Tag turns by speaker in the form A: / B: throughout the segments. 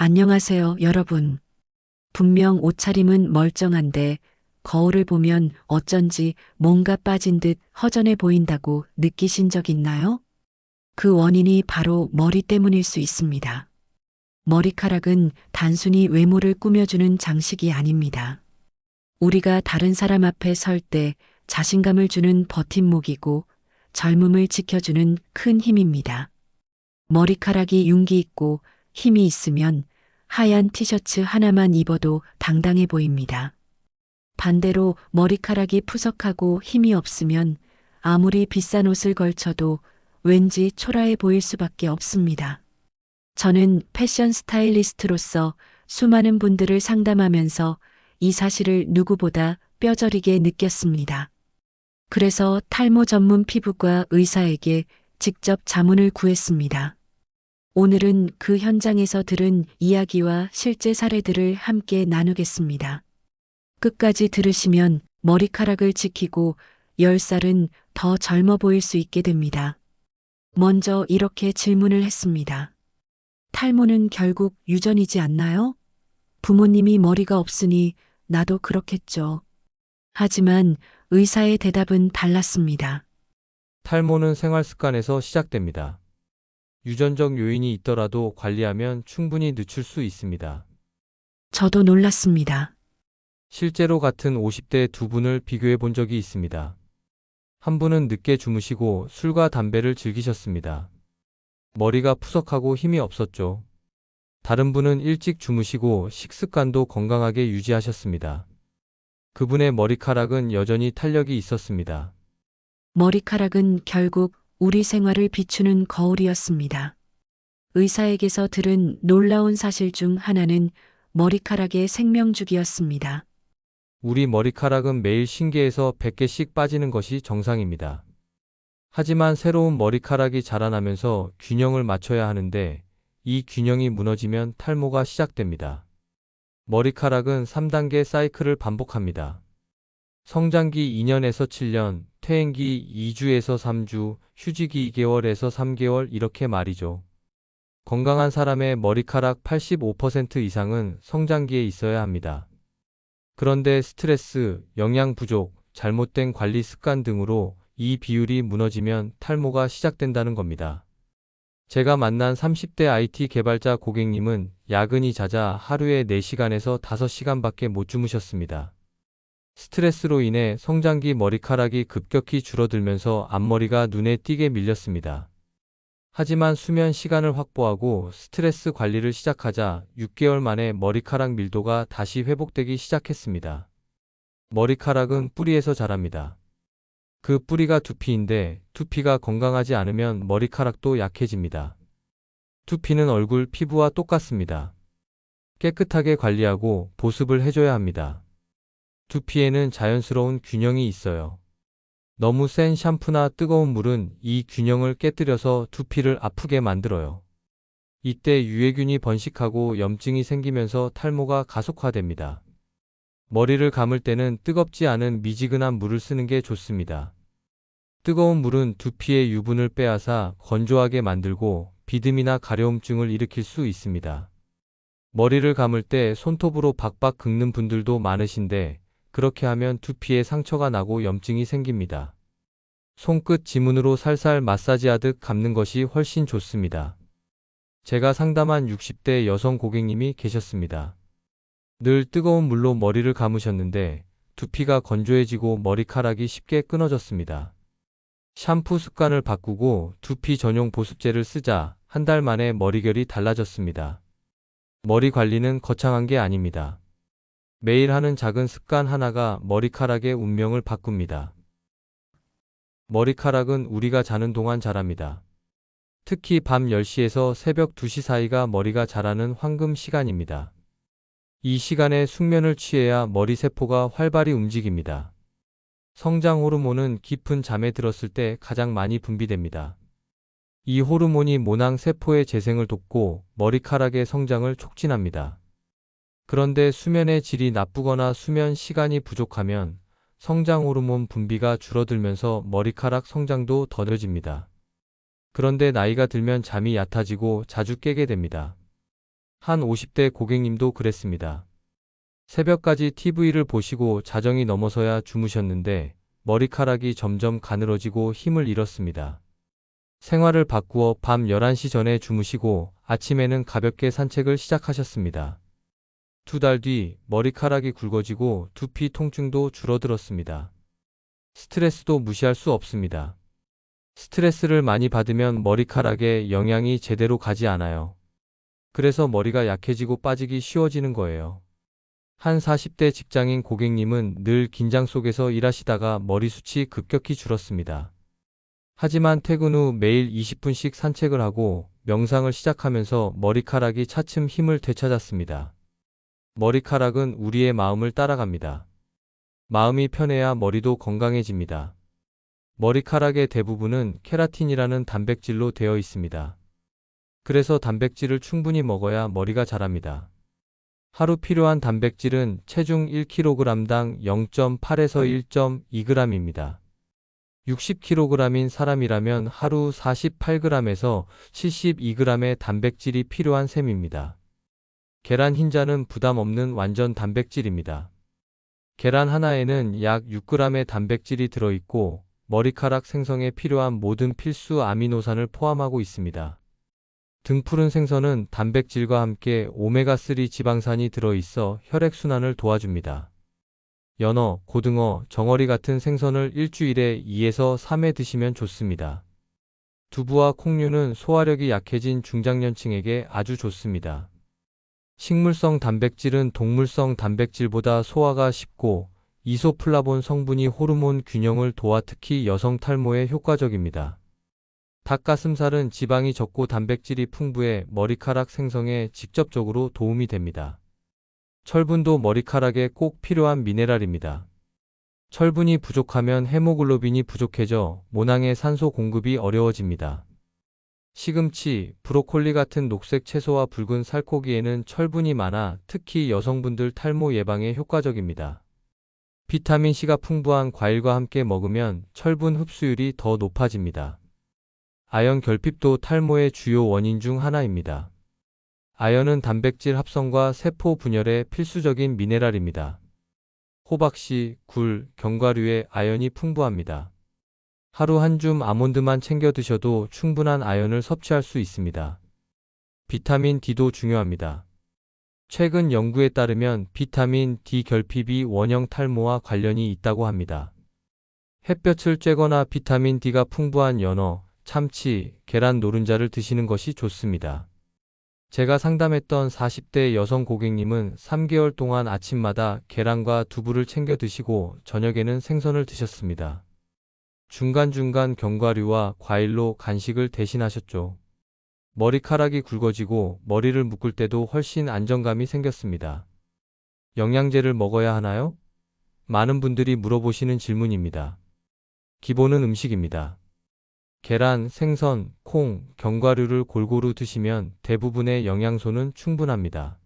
A: 안녕하세요, 여러분. 분명 옷차림은 멀쩡한데 거울을 보면 어쩐지 뭔가 빠진 듯 허전해 보인다고 느끼신 적 있나요? 그 원인이 바로 머리 때문일 수 있습니다. 머리카락은 단순히 외모를 꾸며주는 장식이 아닙니다. 우리가 다른 사람 앞에 설 때 자신감을 주는 버팀목이고 젊음을 지켜주는 큰 힘입니다. 머리카락이 윤기 있고 힘이 있으면 하얀 티셔츠 하나만 입어도 당당해 보입니다. 반대로 머리카락이 푸석하고 힘이 없으면 아무리 비싼 옷을 걸쳐도 왠지 초라해 보일 수밖에 없습니다. 저는 패션 스타일리스트로서 수많은 분들을 상담하면서 이 사실을 누구보다 뼈저리게 느꼈습니다. 그래서 탈모 전문 피부과 의사에게 직접 자문을 구했습니다. 오늘은 그 현장에서 들은 이야기와 실제 사례들을 함께 나누겠습니다. 끝까지 들으시면 머리카락을 지키고 10살은 더 젊어 보일 수 있게 됩니다. 먼저 이렇게 질문을 했습니다. 탈모는 결국 유전이지 않나요? 부모님이 머리가 없으니 나도 그렇겠죠. 하지만 의사의 대답은 달랐습니다.
B: 탈모는 생활 습관에서 시작됩니다. 유전적 요인이 있더라도 관리하면 충분히 늦출 수 있습니다.
A: 저도 놀랐습니다.
B: 실제로 같은 50대 두 분을 비교해 본 적이 있습니다. 한 분은 늦게 주무시고 술과 담배를 즐기셨습니다. 머리가 푸석하고 힘이 없었죠. 다른 분은 일찍 주무시고 식습관도 건강하게 유지하셨습니다. 그분의 머리카락은 여전히 탄력이 있었습니다.
A: 머리카락은 결국 우리 생활을 비추는 거울이었습니다. 의사에게서 들은 놀라운 사실 중 하나는 머리카락의 생명주기였습니다.
B: 우리 머리카락은 매일 신계에서 100개씩 빠지는 것이 정상입니다. 하지만 새로운 머리카락이 자라나면서 균형을 맞춰야 하는데 이 균형이 무너지면 탈모가 시작됩니다. 머리카락은 3단계 사이클을 반복합니다. 성장기 2년에서 7년, 퇴행기 2주에서 3주, 휴지기 2개월에서 3개월 이렇게 말이죠. 건강한 사람의 머리카락 85% 이상은 성장기에 있어야 합니다. 그런데 스트레스, 영양 부족, 잘못된 관리 습관 등으로 이 비율이 무너지면 탈모가 시작된다는 겁니다. 제가 만난 30대 IT 개발자 고객님은 야근이 잦아 하루에 4시간에서 5시간밖에 못 주무셨습니다. 스트레스로 인해 성장기 머리카락이 급격히 줄어들면서 앞머리가 눈에 띄게 밀렸습니다. 하지만 수면 시간을 확보하고 스트레스 관리를 시작하자 6개월 만에 머리카락 밀도가 다시 회복되기 시작했습니다. 머리카락은 뿌리에서 자랍니다. 그 뿌리가 두피인데 두피가 건강하지 않으면 머리카락도 약해집니다. 두피는 얼굴, 피부와 똑같습니다. 깨끗하게 관리하고 보습을 해줘야 합니다. 두피에는 자연스러운 균형이 있어요. 너무 센 샴푸나 뜨거운 물은 이 균형을 깨뜨려서 두피를 아프게 만들어요. 이때 유해균이 번식하고 염증이 생기면서 탈모가 가속화됩니다. 머리를 감을 때는 뜨겁지 않은 미지근한 물을 쓰는 게 좋습니다. 뜨거운 물은 두피의 유분을 빼앗아 건조하게 만들고 비듬이나 가려움증을 일으킬 수 있습니다. 머리를 감을 때 손톱으로 박박 긁는 분들도 많으신데 그렇게 하면 두피에 상처가 나고 염증이 생깁니다. 손끝 지문으로 살살 마사지하듯 감는 것이 훨씬 좋습니다. 제가 상담한 60대 여성 고객님이 계셨습니다. 늘 뜨거운 물로 머리를 감으셨는데 두피가 건조해지고 머리카락이 쉽게 끊어졌습니다. 샴푸 습관을 바꾸고 두피 전용 보습제를 쓰자 한 달 만에 머리결이 달라졌습니다. 머리 관리는 거창한 게 아닙니다. 매일 하는 작은 습관 하나가 머리카락의 운명을 바꿉니다. 머리카락은 우리가 자는 동안 자랍니다. 특히 밤 10시에서 새벽 2시 사이가 머리가 자라는 황금 시간입니다. 이 시간에 숙면을 취해야 머리 세포가 활발히 움직입니다. 성장 호르몬은 깊은 잠에 들었을 때 가장 많이 분비됩니다. 이 호르몬이 모낭 세포의 재생을 돕고 머리카락의 성장을 촉진합니다. 그런데 수면의 질이 나쁘거나 수면 시간이 부족하면 성장 호르몬 분비가 줄어들면서 머리카락 성장도 더뎌집니다. 그런데 나이가 들면 잠이 얕아지고 자주 깨게 됩니다. 한 50대 고객님도 그랬습니다. 새벽까지 TV를 보시고 자정이 넘어서야 주무셨는데 머리카락이 점점 가늘어지고 힘을 잃었습니다. 생활을 바꾸어 밤 11시 전에 주무시고 아침에는 가볍게 산책을 시작하셨습니다. 2달 뒤 머리카락이 굵어지고 두피 통증도 줄어들었습니다. 스트레스도 무시할 수 없습니다. 스트레스를 많이 받으면 머리카락에 영양이 제대로 가지 않아요. 그래서 머리가 약해지고 빠지기 쉬워지는 거예요. 한 40대 직장인 고객님은 늘 긴장 속에서 일하시다가 머리숱이 급격히 줄었습니다. 하지만 퇴근 후 매일 20분씩 산책을 하고 명상을 시작하면서 머리카락이 차츰 힘을 되찾았습니다. 머리카락은 우리의 마음을 따라갑니다. 마음이 편해야 머리도 건강해집니다. 머리카락의 대부분은 케라틴이라는 단백질로 되어 있습니다. 그래서 단백질을 충분히 먹어야 머리가 자랍니다. 하루 필요한 단백질은 체중 1kg당 0.8에서 1.2g입니다. 60kg인 사람이라면 하루 48g에서 72g의 단백질이 필요한 셈입니다. 계란 흰자는 부담 없는 완전 단백질입니다. 계란 하나에는 약 6g의 단백질이 들어있고 머리카락 생성에 필요한 모든 필수 아미노산을 포함하고 있습니다. 등푸른 생선은 단백질과 함께 오메가3 지방산이 들어있어 혈액순환을 도와줍니다. 연어, 고등어, 정어리 같은 생선을 일주일에 2에서 3회 드시면 좋습니다. 두부와 콩류는 소화력이 약해진 중장년층에게 아주 좋습니다. 식물성 단백질은 동물성 단백질보다 소화가 쉽고 이소플라본 성분이 호르몬 균형을 도와 특히 여성 탈모에 효과적입니다. 닭가슴살은 지방이 적고 단백질이 풍부해 머리카락 생성에 직접적으로 도움이 됩니다. 철분도 머리카락에 꼭 필요한 미네랄입니다. 철분이 부족하면 헤모글로빈이 부족해져 모낭의 산소 공급이 어려워집니다. 시금치, 브로콜리 같은 녹색 채소와 붉은 살코기에는 철분이 많아 특히 여성분들 탈모 예방에 효과적입니다. 비타민C가 풍부한 과일과 함께 먹으면 철분 흡수율이 더 높아집니다. 아연 결핍도 탈모의 주요 원인 중 하나입니다. 아연은 단백질 합성과 세포 분열에 필수적인 미네랄입니다. 호박씨, 굴, 견과류에 아연이 풍부합니다. 하루 한 줌 아몬드만 챙겨 드셔도 충분한 아연을 섭취할 수 있습니다. 비타민 D도 중요합니다. 최근 연구에 따르면 비타민 D 결핍이 원형 탈모와 관련이 있다고 합니다. 햇볕을 쬐거나 비타민 D가 풍부한 연어, 참치, 계란 노른자를 드시는 것이 좋습니다. 제가 상담했던 40대 여성 고객님은 3개월 동안 아침마다 계란과 두부를 챙겨 드시고 저녁에는 생선을 드셨습니다. 중간중간 견과류와 과일로 간식을 대신하셨죠. 머리카락이 굵어지고 머리를 묶을 때도 훨씬 안정감이 생겼습니다. 영양제를 먹어야 하나요? 많은 분들이 물어보시는 질문입니다. 기본은 음식입니다. 계란, 생선, 콩, 견과류를 골고루 드시면 대부분의 영양소는 충분합니다.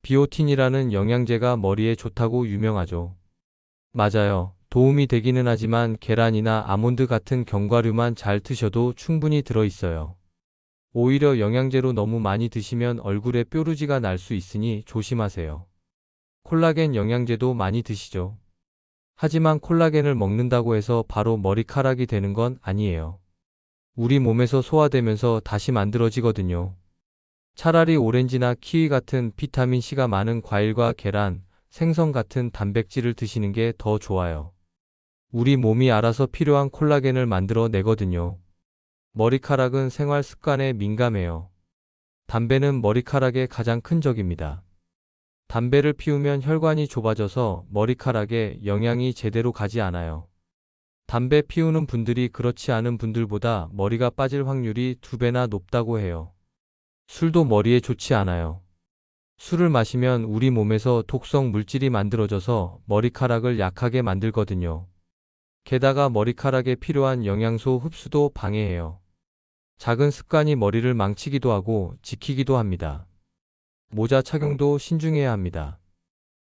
B: 비오틴이라는 영양제가 머리에 좋다고 유명하죠. 맞아요. 도움이 되기는 하지만 계란이나 아몬드 같은 견과류만 잘 드셔도 충분히 들어있어요. 오히려 영양제로 너무 많이 드시면 얼굴에 뾰루지가 날 수 있으니 조심하세요. 콜라겐 영양제도 많이 드시죠. 하지만 콜라겐을 먹는다고 해서 바로 머리카락이 되는 건 아니에요. 우리 몸에서 소화되면서 다시 만들어지거든요. 차라리 오렌지나 키위 같은 비타민C가 많은 과일과 계란, 생선 같은 단백질을 드시는 게 더 좋아요. 우리 몸이 알아서 필요한 콜라겐을 만들어 내거든요. 머리카락은 생활 습관에 민감해요. 담배는 머리카락의 가장 큰 적입니다. 담배를 피우면 혈관이 좁아져서 머리카락에 영양이 제대로 가지 않아요. 담배 피우는 분들이 그렇지 않은 분들보다 머리가 빠질 확률이 2배나 높다고 해요. 술도 머리에 좋지 않아요. 술을 마시면 우리 몸에서 독성 물질이 만들어져서 머리카락을 약하게 만들거든요. 게다가 머리카락에 필요한 영양소 흡수도 방해해요. 작은 습관이 머리를 망치기도 하고 지키기도 합니다. 모자 착용도 신중해야 합니다.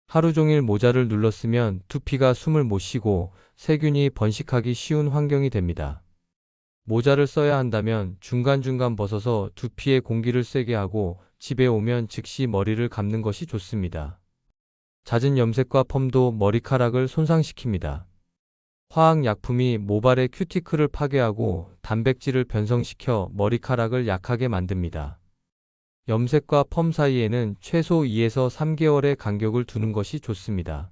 B: 하루 종일 모자를 눌렀으면 두피가 숨을 못 쉬고 세균이 번식하기 쉬운 환경이 됩니다. 모자를 써야 한다면 중간중간 벗어서 두피에 공기를 쐬게 하고 집에 오면 즉시 머리를 감는 것이 좋습니다. 잦은 염색과 펌도 머리카락을 손상시킵니다. 화학약품이 모발의 큐티클을 파괴하고 단백질을 변성시켜 머리카락을 약하게 만듭니다. 염색과 펌 사이에는 최소 2에서 3개월의 간격을 두는 것이 좋습니다.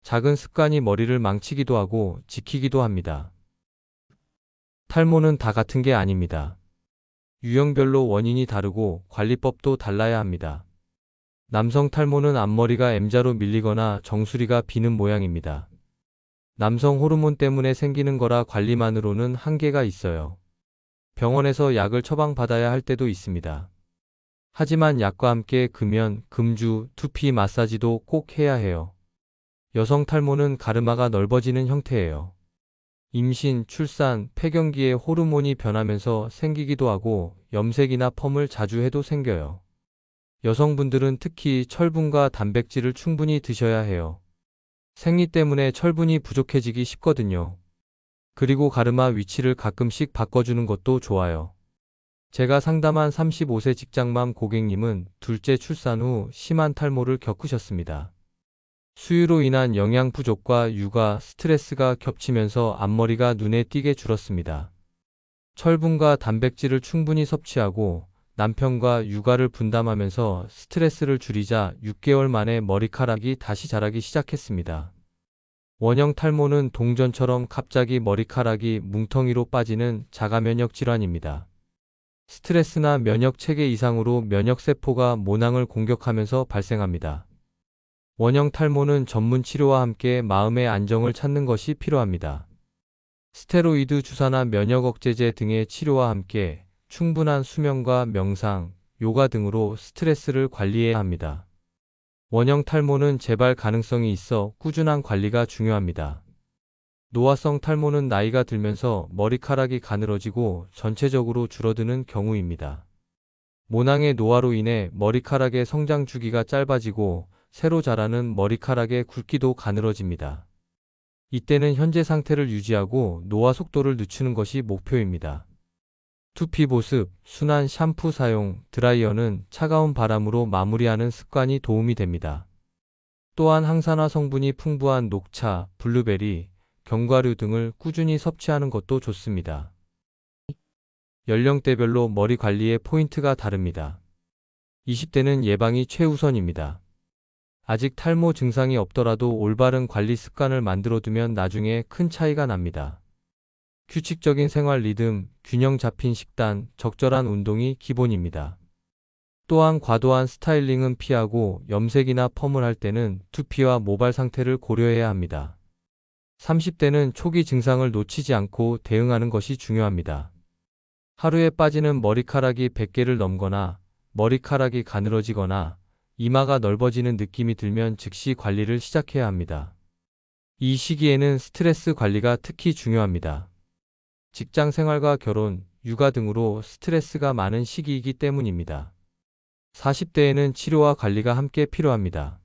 B: 작은 습관이 머리를 망치기도 하고 지키기도 합니다. 탈모는 다 같은 게 아닙니다. 유형별로 원인이 다르고 관리법도 달라야 합니다. 남성 탈모는 앞머리가 M자로 밀리거나 정수리가 비는 모양입니다. 남성 호르몬 때문에 생기는 거라 관리만으로는 한계가 있어요. 병원에서 약을 처방받아야 할 때도 있습니다. 하지만 약과 함께 금연, 금주, 두피 마사지도 꼭 해야 해요. 여성 탈모는 가르마가 넓어지는 형태예요. 임신, 출산, 폐경기에 호르몬이 변하면서 생기기도 하고 염색이나 펌을 자주 해도 생겨요. 여성분들은 특히 철분과 단백질을 충분히 드셔야 해요. 생리 때문에 철분이 부족해지기 쉽거든요. 그리고 가르마 위치를 가끔씩 바꿔주는 것도 좋아요. 제가 상담한 35세 직장맘 고객님은 둘째 출산 후 심한 탈모를 겪으셨습니다. 수유로 인한 영양 부족과 육아, 스트레스가 겹치면서 앞머리가 눈에 띄게 줄었습니다. 철분과 단백질을 충분히 섭취하고 남편과 육아를 분담하면서 스트레스를 줄이자 6개월 만에 머리카락이 다시 자라기 시작했습니다. 원형 탈모는 동전처럼 갑자기 머리카락이 뭉텅이로 빠지는 자가면역 질환입니다. 스트레스나 면역 체계 이상으로 면역세포가 모낭을 공격하면서 발생합니다. 원형 탈모는 전문 치료와 함께 마음의 안정을 찾는 것이 필요합니다. 스테로이드 주사나 면역 억제제 등의 치료와 함께 충분한 수면과 명상, 요가 등으로 스트레스를 관리해야 합니다. 원형 탈모는 재발 가능성이 있어 꾸준한 관리가 중요합니다. 노화성 탈모는 나이가 들면서 머리카락이 가늘어지고 전체적으로 줄어드는 경우입니다. 모낭의 노화로 인해 머리카락의 성장 주기가 짧아지고 새로 자라는 머리카락의 굵기도 가늘어집니다. 이때는 현재 상태를 유지하고 노화 속도를 늦추는 것이 목표입니다. 두피 보습, 순한 샴푸 사용, 드라이어는 차가운 바람으로 마무리하는 습관이 도움이 됩니다. 또한 항산화 성분이 풍부한 녹차, 블루베리, 견과류 등을 꾸준히 섭취하는 것도 좋습니다. 연령대별로 머리 관리의 포인트가 다릅니다. 20대는 예방이 최우선입니다. 아직 탈모 증상이 없더라도 올바른 관리 습관을 만들어두면 나중에 큰 차이가 납니다. 규칙적인 생활 리듬, 균형 잡힌 식단, 적절한 운동이 기본입니다. 또한 과도한 스타일링은 피하고 염색이나 펌을 할 때는 두피와 모발 상태를 고려해야 합니다. 30대는 초기 증상을 놓치지 않고 대응하는 것이 중요합니다. 하루에 빠지는 머리카락이 100개를 넘거나 머리카락이 가늘어지거나 이마가 넓어지는 느낌이 들면 즉시 관리를 시작해야 합니다. 이 시기에는 스트레스 관리가 특히 중요합니다. 직장 생활과 결혼, 육아 등으로 스트레스가 많은 시기이기 때문입니다. 40대에는 치료와 관리가 함께 필요합니다.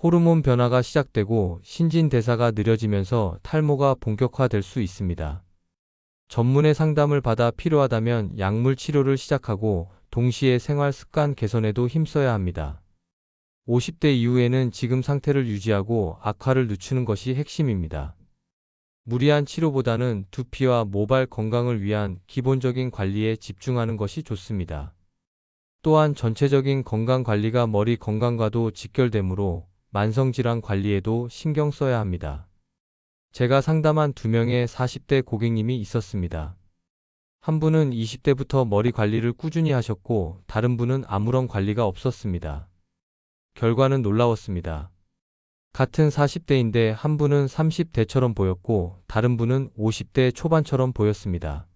B: 호르몬 변화가 시작되고 신진대사가 느려지면서 탈모가 본격화될 수 있습니다. 전문의 상담을 받아 필요하다면 약물 치료를 시작하고 동시에 생활 습관 개선에도 힘써야 합니다. 50대 이후에는 지금 상태를 유지하고 악화를 늦추는 것이 핵심입니다. 무리한 치료보다는 두피와 모발 건강을 위한 기본적인 관리에 집중하는 것이 좋습니다. 또한 전체적인 건강 관리가 머리 건강과도 직결되므로 만성질환 관리에도 신경 써야 합니다. 제가 상담한 2명의 40대 고객님이 있었습니다. 한 분은 20대부터 머리 관리를 꾸준히 하셨고 다른 분은 아무런 관리가 없었습니다. 결과는 놀라웠습니다. 같은 40대인데 한 분은 30대처럼 보였고 다른 분은 50대 초반처럼 보였습니다.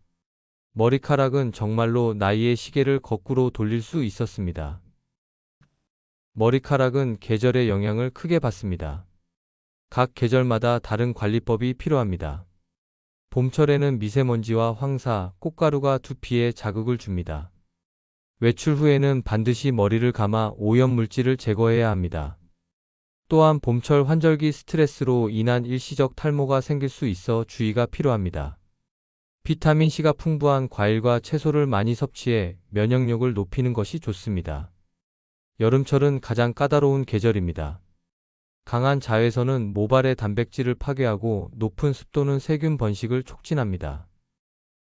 B: 머리카락은 정말로 나이의 시계를 거꾸로 돌릴 수 있었습니다. 머리카락은 계절의 영향을 크게 받습니다. 각 계절마다 다른 관리법이 필요합니다. 봄철에는 미세먼지와 황사, 꽃가루가 두피에 자극을 줍니다. 외출 후에는 반드시 머리를 감아 오염물질을 제거해야 합니다. 또한 봄철 환절기 스트레스로 인한 일시적 탈모가 생길 수 있어 주의가 필요합니다. 비타민C가 풍부한 과일과 채소를 많이 섭취해 면역력을 높이는 것이 좋습니다. 여름철은 가장 까다로운 계절입니다. 강한 자외선은 모발의 단백질을 파괴하고 높은 습도는 세균 번식을 촉진합니다.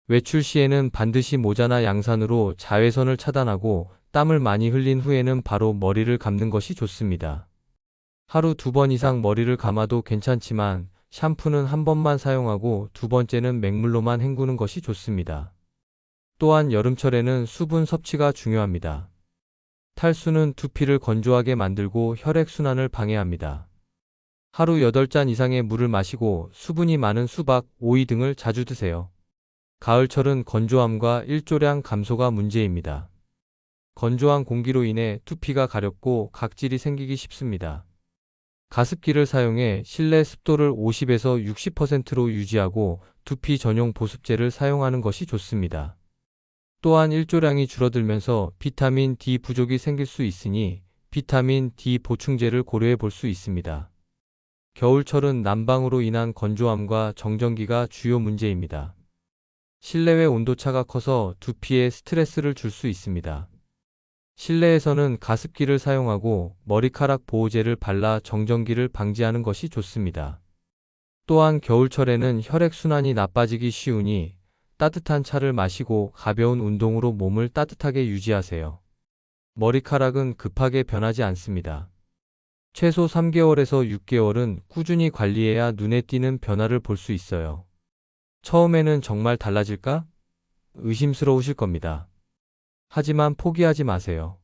B: 외출 시에는 반드시 모자나 양산으로 자외선을 차단하고 땀을 많이 흘린 후에는 바로 머리를 감는 것이 좋습니다. 하루 2번 이상 머리를 감아도 괜찮지만 샴푸는 한 번만 사용하고 두 번째는 맹물로만 헹구는 것이 좋습니다. 또한 여름철에는 수분 섭취가 중요합니다. 탈수는 두피를 건조하게 만들고 혈액순환을 방해합니다. 하루 8잔 이상의 물을 마시고 수분이 많은 수박, 오이 등을 자주 드세요. 가을철은 건조함과 일조량 감소가 문제입니다. 건조한 공기로 인해 두피가 가렵고 각질이 생기기 쉽습니다. 가습기를 사용해 실내 습도를 50에서 60%로 유지하고 두피 전용 보습제를 사용하는 것이 좋습니다. 또한 일조량이 줄어들면서 비타민 D 부족이 생길 수 있으니 비타민 D 보충제를 고려해 볼 수 있습니다. 겨울철은 난방으로 인한 건조함과 정전기가 주요 문제입니다. 실내외 온도차가 커서 두피에 스트레스를 줄 수 있습니다. 실내에서는 가습기를 사용하고 머리카락 보호제를 발라 정전기를 방지하는 것이 좋습니다. 또한 겨울철에는 혈액순환이 나빠지기 쉬우니 따뜻한 차를 마시고 가벼운 운동으로 몸을 따뜻하게 유지하세요. 머리카락은 급하게 변하지 않습니다. 최소 3개월에서 6개월은 꾸준히 관리해야 눈에 띄는 변화를 볼 수 있어요. 처음에는 정말 달라질까? 의심스러우실 겁니다. 하지만 포기하지 마세요.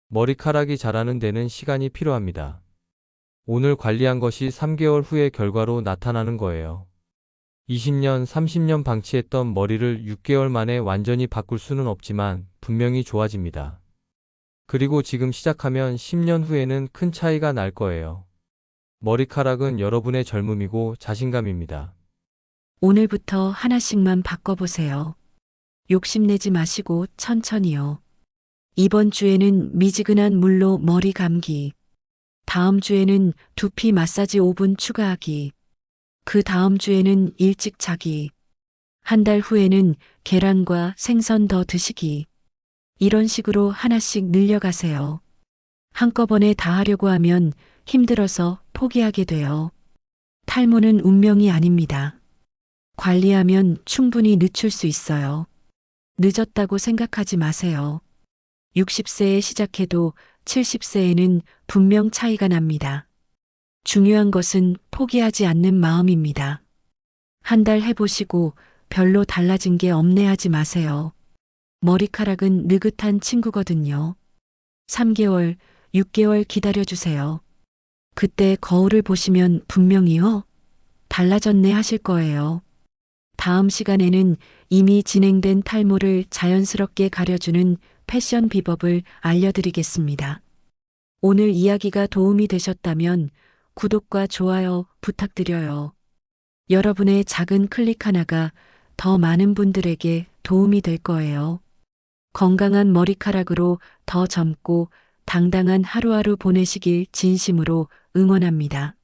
B: 머리카락이 자라는 데는 시간이 필요합니다. 오늘 관리한 것이 3개월 후의 결과로 나타나는 거예요. 20년, 30년 방치했던 머리를 6개월 만에 완전히 바꿀 수는 없지만 분명히 좋아집니다. 그리고 지금 시작하면 10년 후에는 큰 차이가 날 거예요. 머리카락은 여러분의 젊음이고 자신감입니다.
A: 오늘부터 하나씩만 바꿔보세요. 욕심내지 마시고 천천히요. 이번 주에는 미지근한 물로 머리 감기. 다음 주에는 두피 마사지 5분 추가하기. 그 다음 주에는 일찍 자기. 한 달 후에는 계란과 생선 더 드시기. 이런 식으로 하나씩 늘려가세요. 한꺼번에 다 하려고 하면 힘들어서 포기하게 돼요. 탈모는 운명이 아닙니다. 관리하면 충분히 늦출 수 있어요. 늦었다고 생각하지 마세요. 60세에 시작해도 70세에는 분명 차이가 납니다. 중요한 것은 포기하지 않는 마음입니다. 한 달 해보시고 별로 달라진 게 없네 하지 마세요. 머리카락은 느긋한 친구거든요. 3개월, 6개월 기다려주세요. 그때 거울을 보시면 분명히요, 달라졌네 하실 거예요. 다음 시간에는 이미 진행된 탈모를 자연스럽게 가려주는 패션 비법을 알려드리겠습니다. 오늘 이야기가 도움이 되셨다면 구독과 좋아요 부탁드려요. 여러분의 작은 클릭 하나가 더 많은 분들에게 도움이 될 거예요. 건강한 머리카락으로 더 젊고 당당한 하루하루 보내시길 진심으로 응원합니다.